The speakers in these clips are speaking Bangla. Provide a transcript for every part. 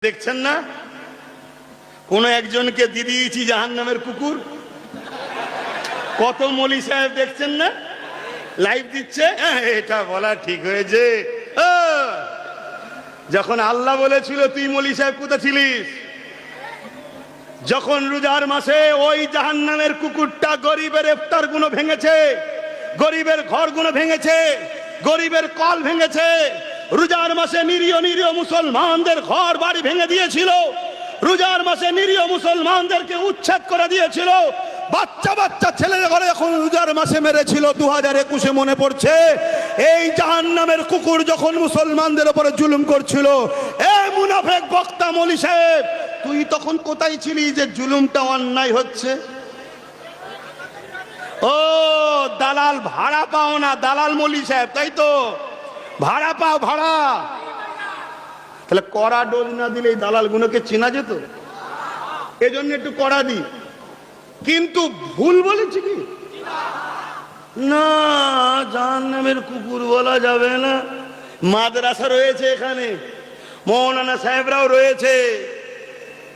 দেখছেন না কোন একজনকে দিয়ে দিয়েছি জাহান্নামের কুকুর। কত মলি সাহেব দেখছেন না লাইভ দিচ্ছে। এটা বলা ঠিক হয়েছে? যখন আল্লাহ বলেছিল তুই মলি সাহেব কোথায় ছিলিস? যখন রোজার মাসে ওই জাহান্নামের কুকুরটা গরিবের ইফতার গুলো ভেঙেছে, গরিবের ঘর গুলো ভেঙেছে, গরিবের কল ভেঙেছে, রোজার মাসে নিরীহ নিরীহ মুসলমানদের ঘর বাড়ি ভেঙে দিয়েছিল, রোজার মাসে নিরীহ মুসলমানদেরকে উচ্ছেদ করে দিয়েছিল, বাচ্চা বাচ্চা ছেলেদের ঘরে এখন রোজার মাসে মেরেছিল। 2021-এ মনে পড়ছে এই জাহান্নামের কুকুর যখন মুসলমানদের উপরে জুলুম করছিল। এই মুনাফিক বক্তা মৌলী সাহেব, তুই তখন কোথায় ছিলি যে জুলুমটা অন্যায় হচ্ছে? ও দালাল, ভাড়া পাও না দালাল মৌলী সাহেব, তাই তো? ভাড়া পাও, ভাড়া। তাহলে কড়া ডোজ না দিলে এই দালাল গুলোকে চেনা যেত, এজন্য একটু কড়া দি। কিন্তু ভুল বলেছি কি না, জাহান্নামের কুকুর বলা যাবে না। মাদ্রাসা রয়েছে এখানে, মৌলানা সাহেবরাও রয়েছে,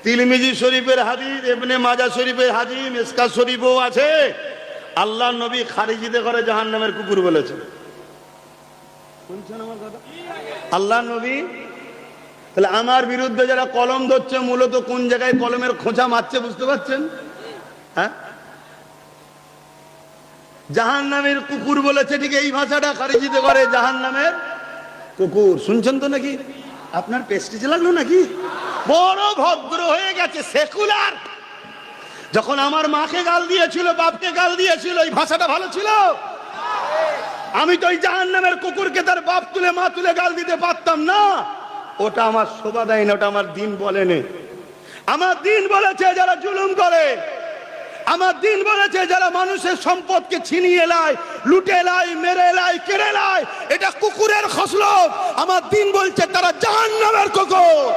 তিরমিজি শরীফের হাদিস, ইবনে মাজাহ শরীফের হাদিস, মিশকাত শরীফও আছে। আল্লাহ নবী খারিজিতে করে জাহান্নামের কুকুর বলেছে। শুনছেন আমার কথা? আল্লাহ নবী। তাহলে আমার বিরুদ্ধে যারা কলম ধরছে মূলত কোন জায়গায় কলমের খোঁচা মারছে বুঝতে পারছেন? হ্যাঁ, জাহান্নামের কুকুর বলেছে, ঠিক এই ভাষাটা খারিজিতে করে জাহান্নামের কুকুর। শুনছেন তো নাকি? আপনার পেস্টিজ লাগলো নাকি? বড় ভদ্র হয়ে গেছে, সেকুলার। যখন আমার মাকে গাল দিয়েছিল, বাপকে গাল দিয়েছিল, এই ভাষাটা ভালো ছিল? আমি তো ওই জাহান্নামের কুকুরকে তার বাপ তুলে মা তুলে গাল দিতে পারতাম না। ওটা আমার শোভা দেয় না, ওটা আমার দিন বলেনি। আমার দিন বলেছে যারা জুলুম করে, আমার দিন বলেছে যারা মানুষের সম্পদকে ছিনিয়ে নেয়, লুটে নেয়, মেরে নেয়, কেড়ে নেয়, এটা কুকুরের খসলত। আমার দিন বলছে তারা জাহান্নামের কুকুর।